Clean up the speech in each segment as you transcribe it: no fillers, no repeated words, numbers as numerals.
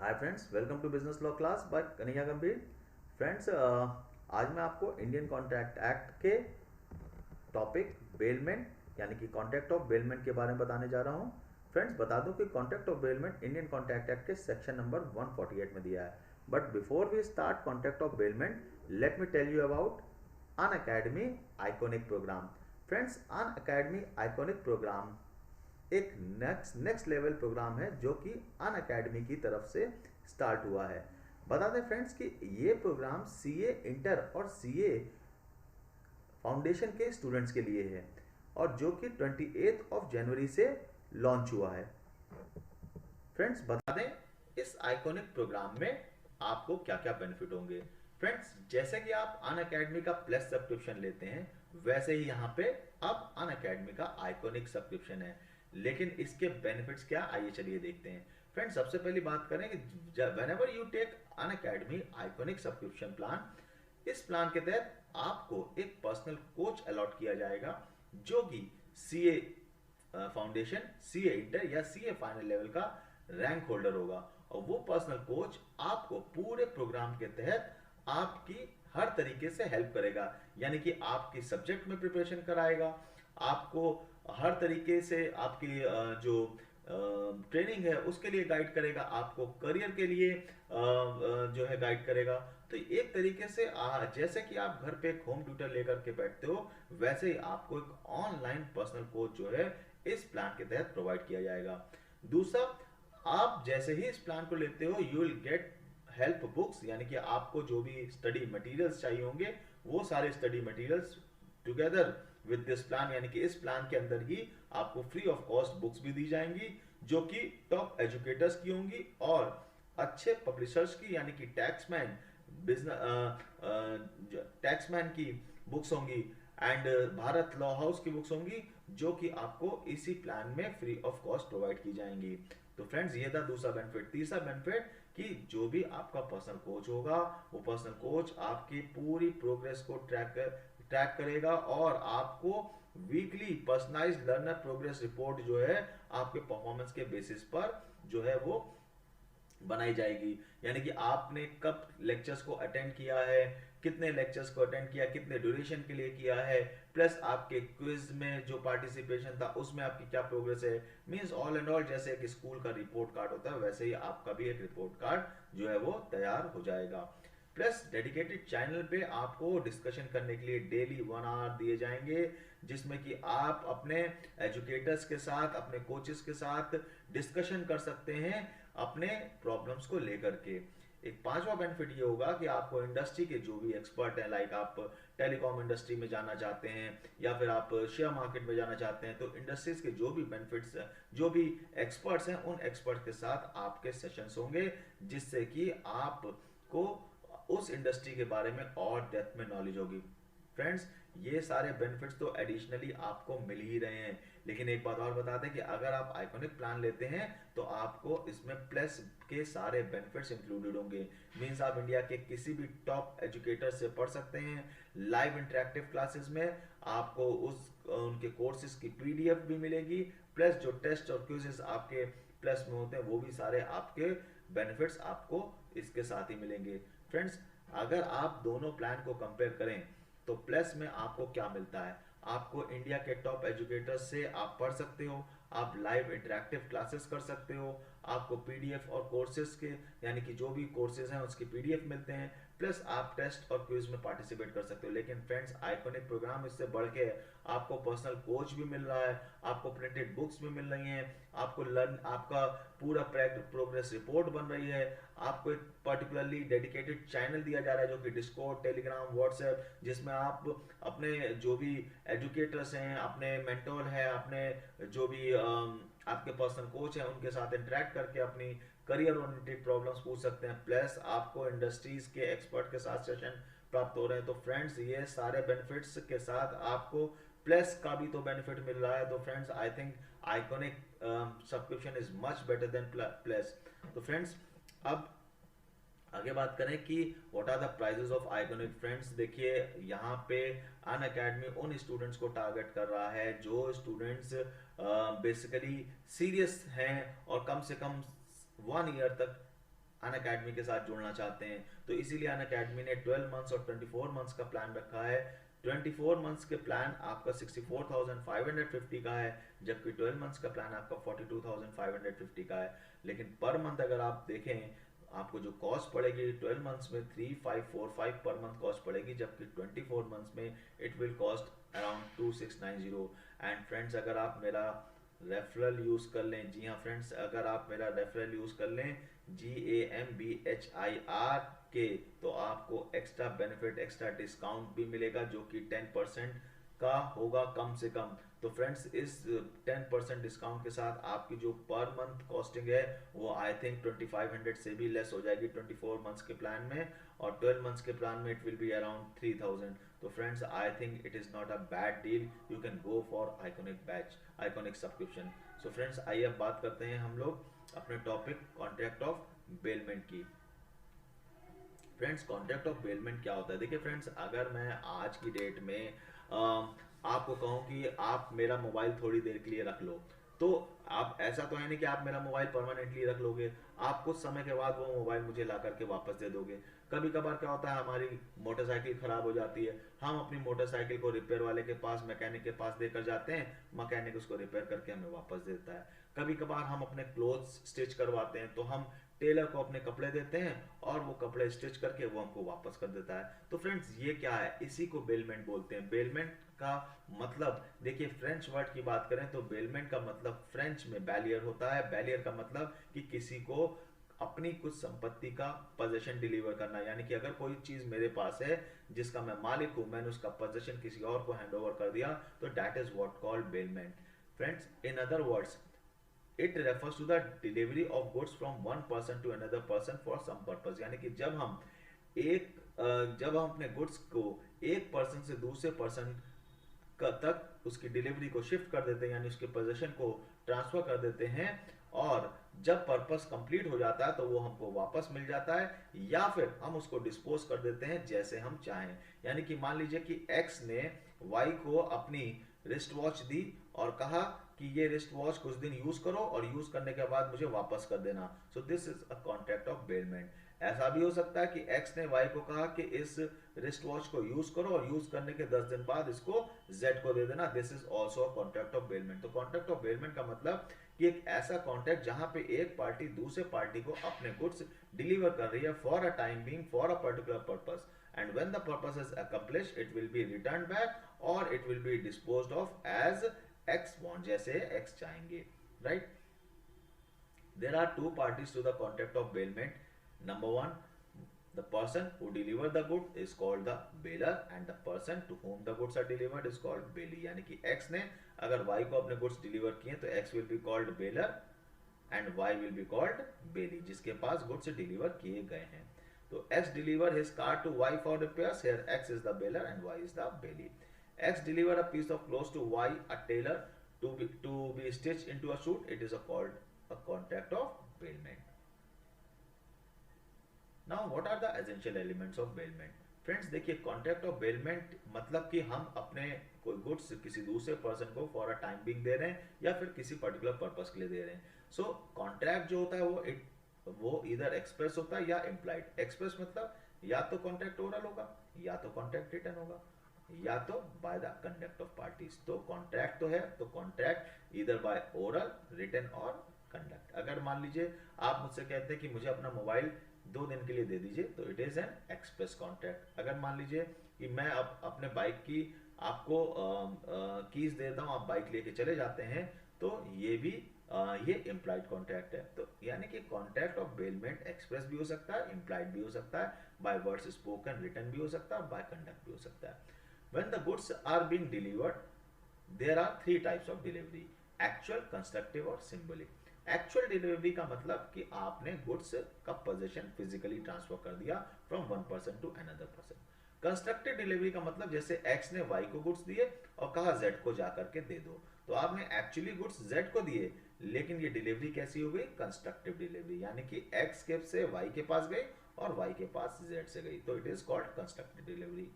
Hi friends, welcome to business law class by Kanhaiya Gambhir. Friends, आज मैं आपको इंडियन कॉन्ट्रैक्ट एक्ट के टॉपिक बेलमेंट यानी कि कॉन्ट्रैक्ट ऑफ बेलमेंट के बारे में बताने जा रहा हूँ। फ्रेंड्स, बता दूं कि contract of bailment Indian contract act के सेक्शन नंबर 148 में दिया है। But before we start contract of bailment, let me tell you about Unacademy iconic programme. Friends, Unacademy iconic programme एक नेक्स्ट लेवल प्रोग्राम है जो कि अन academy की तरफ से स्टार्ट हुआ है। बता दें फ्रेंड्स कि ये प्रोग्राम सीए इंटर और सीए फाउंडेशन के स्टूडेंट्स के लिए है और जो कि 28 जनवरी से लॉन्च हुआ है। फ्रेंड्स, बता दें इस आइकॉनिक प्रोग्राम में आपको क्या क्या बेनिफिट होंगे। फ्रेंड्स, जैसे कि आप अन अकेडमी का प्लस सब्सक्रिप्शन लेते हैं वैसे ही यहाँ पे अब अन अकेडमी का आइकॉनिक सब्सक्रिप्शन है। लेकिन इसके बेनिफिट्स क्या, आइए चलिए देखते हैं। फ्रेंड्स, सबसे पहली बात करें कि whenever you take Unacademy iconic subscription plan, इस प्लान के तहत आपको एक पर्सनल कोच अलॉट किया जाएगा जो कि सीए फाउंडेशन, सीए इंटर या सीए फाइनल लेवल का रैंक होल्डर होगा। और वो पर्सनल कोच आपको पूरे प्रोग्राम के तहत आपकी हर तरीके से हेल्प करेगा, यानी कि आपकी सब्जेक्ट में प्रिपरेशन कराएगा, आपको हर तरीके से आपकी जो ट्रेनिंग है उसके लिए गाइड करेगा, आपको करियर के लिए जो है गाइड करेगा। तो एक तरीके से जैसे कि आप घर पे एक होम ट्यूटर लेकर के बैठते हो वैसे ही आपको एक ऑनलाइन पर्सनल कोच जो है इस प्लान के तहत प्रोवाइड किया जाएगा। दूसरा, आप जैसे ही इस प्लान को लेते हो you will get help books, यानी कि आपको जो भी स्टडी मटेरियल्स चाहिए होंगे वो सारे study materials together with this plan, यानी कि इस प्लान के अंदर ही आपको फ्री ऑफ कॉस्ट बुक्स भी दी जाएंगी जो कि टॉप एजुकेटर्स की होंगी और अच्छे पब्लिशर्स की, यानी कि टैक्समैन बिजनेस टैक्समैन की बुक्स होंगी एंड भारत लॉ हाउस की बुक्स होंगी जो कि आपको इसी प्लान में फ्री ऑफ कॉस्ट प्रोवाइड की जाएंगी। तो फ्रेंड्स, ये था दूसरा बेनिफिट। तीसरा बेनिफिट कि जो भी आपका पर्सनल कोच होगा वो पर्सनल कोच आपकी पूरी प्रोग्रेस को ट्रैक करेगा और आपको weekly personalised learner progress report जो है आपके परफॉर्मेंस के बेसिस पर जो है वो बनाई जाएगी, यानी कि आपने कब लेक्चर्स को अटेंड किया है, कितने लेक्चर्स को अटेंड किया, कितने ड्यूरेशन के लिए किया है, प्लस आपके क्विज में जो पार्टिसिपेशन था उसमें आपकी क्या प्रोग्रेस है। मींस ऑल एंड ऑल जैसे एक स्कूल का रिपोर्ट कार्ड होता है वैसे ही आपका भी एक रिपोर्ट कार्ड जो है वो तैयार हो जाएगा। प्लस डेडिकेटेड चैनल पे आपको डिस्कशन करने के लिए डेली 1 आवर दिए जाएंगे जिसमें कि आप अपने एजुकेटर्स के साथ, अपने कोचेस के साथ डिस्कशन कर सकते हैं अपने प्रॉब्लम्स को लेकर के। एक पांचवा बेनिफिट ये होगा कि आपको इंडस्ट्री के जो भी एक्सपर्ट हैं, लाइक आप टेलीकॉम इंडस्ट्री में जाना चाहते हैं या फिर आप शेयर मार्केट में जाना चाहते हैं, तो इंडस्ट्रीज के जो भी बेनिफिट्स, जो भी एक्सपर्ट्स हैं उन एक्सपर्ट्स के साथ आपके सेशंस होंगे जिससे कि आपको उस इंडस्ट्री के बारे में और डेप्थ में नॉलेज होगी। फ्रेंड्स, ये सारे बेनिफिट्स तो एडिशनली आपको मिल ही रहे हैं, लेकिन एक बात और बता दें कि अगर आप आइकॉनिक प्लान लेते हैं तो आपको इसमें प्लस के सारे बेनिफिट्स इंक्लूडेड होंगे। मींस आप इंडिया के किसी भी टॉप एजुकेटर से पढ़ सकते हैं, लाइव इंटरेक्टिव क्लासेस में आपको उनके कोर्सेज की पीडीएफ भी मिलेगी, प्लस जो टेस्ट और क्विजेस आपके प्लस में होते हैं वो भी सारे आपके बेनिफिट्स आपको इसके साथ ही मिलेंगे। फ्रेंड्स, अगर आप दोनों प्लान को कंपेयर करें तो प्लस में आपको क्या मिलता है, आपको इंडिया के टॉप एजुकेटर्स से आप पढ़ सकते हो, आप लाइव इंटरेक्टिव क्लासेस कर सकते हो, आपको पीडीएफ और कोर्सेज के, यानी कि जो भी कोर्सेज हैं उसके पीडीएफ मिलते हैं, प्लस आप टेस्ट और क्विज में पार्टिसिपेट कर सकते हो। लेकिन फ्रेंड्स, आइकॉनिक प्रोग्राम इससे बढ़ के आपको पर्सनल कोच भी मिल रहा है, आपको प्रिंटेड बुक्स भी मिल रही हैं, आपको लर्न, आपका पूरा प्रोग्रेस रिपोर्ट बन रही है, आपको एक पर्टिकुलरली डेडिकेटेड चैनल दिया जा रहा है जो कि डिस्कॉर्ड, टेलीग्राम, व्हाट्सएप, जिसमें आप अपने जो भी एजुकेटर्स हैं, अपने मेंटोर हैं, अपने जो भी आपके पर्सनल कोच हैं उनके साथ इंटरेक्ट करके अपनी करियर ओरिएंटेड प्रॉब्लम्स पूछ सकते हैं, प्लस आपको इंडस्ट्रीज के एक्सपर्ट के साथ सेशन प्राप्त हो रहे हैं। तो फ्रेंड्स, ये सारे बेनिफिट्स के साथ आपको प्लस का भी तो बेनिफिट मिल रहा है। तो friends, I think iconic subscription is much better than plus. तो फ्रेंड्स, अब आगे बात करें कि what are the prices of iconic. Friends, देखिए यहाँ पे अन अकेडमी उन स्टूडेंट्स को टारगेट कर रहा है जो स्टूडेंट्स बेसिकली सीरियस हैं और कम से कम 1 ईयर तक अनअकैडमी के साथ जुड़ना चाहते हैं, तो इसीलिए अनअकैडमी ने 12 मंथ्स और 24 मंथ्स का प्लान रखा है। 24 मंथ्स के प्लान आपका 64,550 का है, जबकि 12 मंथ्स का प्लान आपका 42,550 का है। लेकिन पर मंथ अगर आप देखें, आपको जो कॉस्ट पड़ेगी 12 मंथ्स में 3545 पर मंथ कॉस्ट पड़ेगी, जबकि 24 मंथ्स में it will cost around 2690। And friends, अगर आप मेरा रेफरल यूज कर लें, जी हाँ फ्रेंड्स, अगर आप मेरा रेफरल यूज कर लें GAMBHIR के, तो आपको एक्स्ट्रा बेनिफिट, एक्स्ट्रा डिस्काउंट भी मिलेगा, जो कि 10% का होगा कम से कम। तो फ्रेंड्स, इस 10% डिस्काउंट के साथ आपकी जो पर मंथ कॉस्टिंग है वो आई थिंक 2500 से भी लेस हो जाएगी 24 मंथ्स के प्लान में, और 12 मंथ्स के प्लान में इट विल बी अराउंड 3000। तो friends, I think it is not a bad deal, you can go for iconic batch, iconic subscription. So friends, आइए अब बात करते हैं हम लोग अपने टॉपिक कॉन्ट्रैक्ट ऑफ बेलमेंट की। फ्रेंड्स, कॉन्ट्रैक्ट ऑफ बेलमेंट क्या होता है? देखिए फ्रेंड्स, अगर मैं आज की डेट में आपको कहूँ कि आप मेरा मोबाइल थोड़ी देर के लिए रख लो, तो आप, ऐसा तो है नहीं कि आप मेरा मोबाइल परमानेंटली रख लोगे, आप कुछ समय के बाद वो मोबाइल मुझे ला करके वापस दे दोगे। कभी कभार क्या होता है, हमारी मोटरसाइकिल खराब हो जाती है, हम अपनी मोटरसाइकिल को रिपेयर वाले के पास, मैकेनिक के पास देकर जाते हैं, मैकेनिक उसको रिपेयर करके हमें वापस देता है। कभी कभार हम अपने क्लोथ्स स्टिच करवाते हैं, तो हम टेलर को अपने कपड़े देते हैं और वो कपड़े स्टिच करके वो हमको वापस कर देता है। तो फ्रेंड्स, ये क्या है? इसी को बेलमेंट बोलते हैं। बेलमेंट का मतलब, देखिए फ्रेंच वर्ड की बात करें तो बेलमेंट का मतलब फ्रेंच में बैलियर होता है। बैलियर का मतलब कि किसी को अपनी कुछ संपत्ति का पोजेशन डिलीवर करना, यानी कि अगर कोई चीज मेरे पास है जिसका मैं मालिक हूं, मैंने उसका पोजेशन किसी और को हैंड ओवर कर दिया, तो that is what called bailment. Friends, in other words, it refers to the delivery of goods from one person to another person for some purpose. यानी कि जब हम अपने गुड्स को एक पर्सन से दूसरे पर्सन तक उसकी डिलीवरी को शिफ्ट कर देते हैं, यानी उसके पोजीशन को ट्रांसफर कर देते हैं, और जब पर्पस कंप्लीट हो जाता है तो वो हमको वापस मिल जाता है, या फिर हम उसको डिस्पोज कर देते हैं जैसे हम चाहें। यानी कि मान लीजिए कि एक्स ने वाई को अपनी रिस्ट वॉच दी और कहा कि ये रिस्ट वॉच कुछ दिन यूज करो और यूज करने के बाद मुझे वापस कर देना। So this is a contract of bailment. ऐसा भी हो सकता है कि एक्स ने वाई को कहा कि इस रिस्ट वॉच को यूज करो और यूज करने के 10 दिन बाद इसको जेड को दे देना। This is also a contract of bailment. तो कॉन्ट्रैक्ट ऑफ बेलमेंट का मतलब कि एक ऐसा कॉन्ट्रैक्ट जहां पे एक पार्टी दूसरे पार्टी को अपने गुड्स डिलीवर कर रही है for a time being, for a particular purpose, and when the purpose is accomplished it will be returned back or it will be disposed of as x want, जैसे x चाहेंगे, right? There are two parties to the contract of bailment. Number one, the person who delivered the good is called the bailer and the person to whom the goods are delivered is called bailee. यानी कि x ने अगर y को अपने goods deliver किए तो x will be called bailer and y will be called bailee, जिसके पास goods deliver किए गए हैं। तो x deliver his car to y for repairs, here x is the bailer and y is the bailee. X deliver a piece of clothes to y, a tailor, to be stitched into a suit, it is called a contract of bailment. Now what are the essential elements of bailment? Friends, देखिए contract of bailment मतलब कि हम अपने कोई goods किसी दूसरे person को for a time being दे रहे हैं या फिर किसी पर्टिकुलर पर्पस के लिए दे रहे हैं। सो कॉन्ट्रैक्ट जो होता है वो इधर एक्सप्रेस होता है या इम्प्लाइड। एक्सप्रेस मतलब या तो कॉन्ट्रैक्ट ओरल होगा या तो कॉन्ट्रैक्ट रिटन होगा या तो by the conduct of parties. तो कॉन्ट्रैक्ट तो है, तो कॉन्ट्रैक्ट इधर बाय ओरल, रिटन और कंडक्ट। अगर मान लीजिए आप मुझसे कहते हैं कि मुझे अपना मोबाइल 2 दिन के लिए दे दीजिए, तो it is an express contract. अगर मान लीजिए कि मैं अपने बाइक की आपको कीज देता हूँ, आप बाइक लेके चले जाते हैं, तो ये इम्प्लाइड कॉन्ट्रैक्ट है। तो यानी कि कॉन्ट्रैक्ट ऑफ बेलमेंट एक्सप्रेस भी हो सकता है, इम्प्लाइड भी हो सकता है, बाय वर्ड्स स्पोकन, रिटन भी हो सकता है, बाय कंडक्ट भी हो सकता है। When the goods are being delivered, there are 3 types of delivery: actual, constructive और symbolic. एक्चुअल डिलीवरी का मतलब कि आपने गुड्स का पोजीशन फिजिकली ट्रांसफर कर दिया from one person to another person. Constructive delivery का मतलब जैसे एक्स ने वाई को गुड्स दिए और कहा जेड को जा करके दे दो, तो आपने एक्चुअली गुड्स जेड को दिए, लेकिन ये डिलीवरी कैसी हो गई? कंस्ट्रक्टिव डिलीवरी, यानी कि एक्स के से वाई के पास गई और वाई के पास जेड से गई, तो it is called constructive delivery.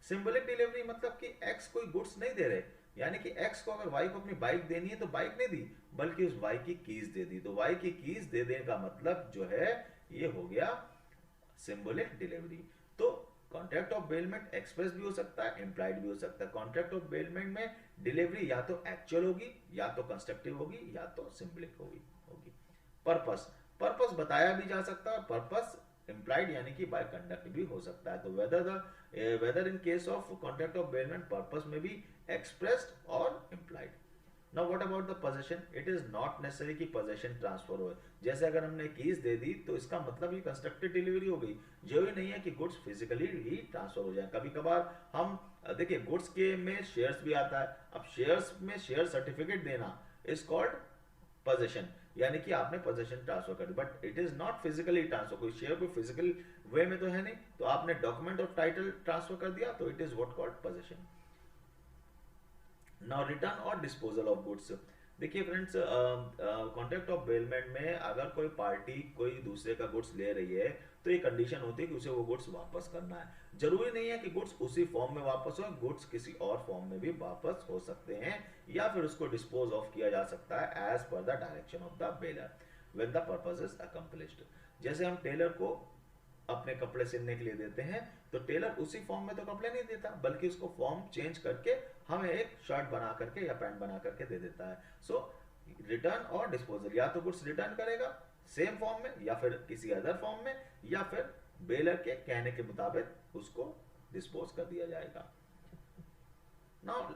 Symbolic delivery मतलब कि एक्स कोई गुड्स नहीं दे रहे, यानी कि एक्स को अगर वाई को अपनी बाइक देनी है तो बाइक नहीं दी, बल्कि उस वाई की कीज दे दी। तो वाई की कीज दे देने का मतलब जो है ये हो गया सिंबॉलिक डिलीवरी। तो कॉन्ट्रैक्ट ऑफ बेलमेंट एक्सप्रेस भी हो सकता है, इम्प्लाइड भी हो सकता है। कॉन्ट्रैक्ट ऑफ बेलमेंट में डिलीवरी या तो एक्चुअल होगी, या तो कंस्ट्रक्टिव होगी, या तो सिंबॉलिक होगी। पर्पस, पर्पस बताया भी जा सकता है, और पर्पस इम्प्लाइड यानी कि बाय कंडक्ट भी हो सकता है। तो whether in case of contract of bailment purpose में भी एक्सप्रेस्ड और implied. Now what about the possession, it is not necessary कि पोजेशन ट्रांसफर हो। जैसे अगर हमने कीज दे दी तो इसका मतलब ये कंस्ट्रक्टेड डिलीवरी हो गई, जरूरी नहीं है कि गुड्स फिजिकली ही ट्रांसफर हो जाए। कभी कभार हम देखिए गुड्स के में शेयर्स भी आता है, अब शेयर्स में शेयर सर्टिफिकेट देना इज कॉल्ड पोजेशन, यानी कि आपने पोजेशन ट्रांसफर कर दी, but it is not physically transfer. कोई शेयर कोई फिजिकल वे में तो है नहीं, तो आपने डॉक्यूमेंट ऑफ टाइटल ट्रांसफर कर दिया, तो it is what called possession. Now return और डिस्पोजल ऑफ गुड्स। देखिए फ्रेंड्स, कॉन्ट्रैक्ट ऑफ बेलमेंट में अगर कोई पार्टी कोई दूसरे का गुड्स ले रही है तो ये कंडीशन होती है कि उसे वो गुड्स वापस करना है। जरूरी नहीं है कि गुड्स उसी फॉर्म में वापस हो, गुड्स किसी और फॉर्म में भी वापस हो सकते हैं, या फिर उसको डिस्पोज ऑफ किया जा सकता है as per the direction of the bailor when the purpose is accomplished. जैसे हम टेलर को अपने कपड़े सिलने के लिए देते हैं, तो टेलर उसी फॉर्म में तो कपड़े नहीं देता, बल्कि उसको फॉर्म चेंज करके हमें एक शर्ट बना करके या पैंट बना करके दे देता है। सो रिटर्न और डिस्पोजल, या तो गुड्स रिटर्न करेगा सेम फॉर्म में, या फिर किसी अदर फॉर्म में, या फिर बेलर के कहने के मुताबिक उसको डिस्पोज कर दिया जाएगा। Now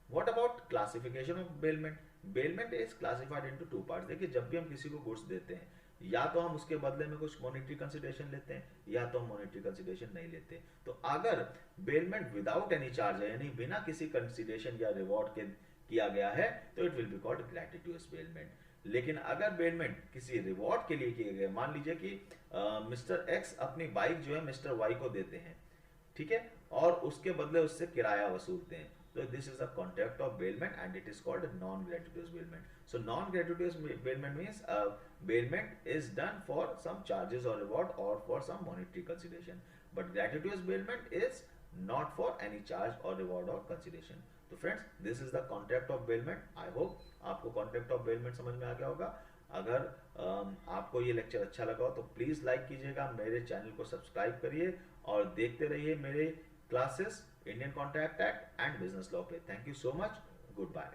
what about classification of bailment. Bailment is classified into two parts. देखिए जब भी हम किसी को गुड्स देते हैं, या तो हम उसके बदले में कुछ मॉनेटरी कंसिडरेशन लेते हैं, या तो हम मॉनेटरी कंसिडरेशन नहीं लेते। तो अगर बेलमेंट विदाउट एनी चार्ज है, यानी बिना किसी कंसिडरेशन या रिवॉर्ड के किया गया है, तो it will be called gratuitous bailment. लेकिन अगर बेलमेंट किसी रिवॉर्ड के लिए किए गए, मान लीजिए कि मिस्टर एक्स अपनी बाइक जो है मिस्टर वाई को देते हैं, ठीक है, और उसके बदले उससे किराया वसूलते हैं, तो this is a contract of bailment and it is called a non-gratuitous bailment. So non-gratuitous bailment means bailment is done for some charges or reward or for some monetary consideration, but gratuitous bailment is not for any charge or reward or consideration. तो friends this is the contract of bailment. I hope आपको contract of bailment समझ में आ गया होगा। अगर आपको ये lecture अच्छा लगा हो तो प्लीज़ लाइक कीजिएगा, मेरे चैनल को सब्सक्राइब करिए और देखते रहिए मेरे classes Indian contract act and business law पे। Thank you so much, good bye.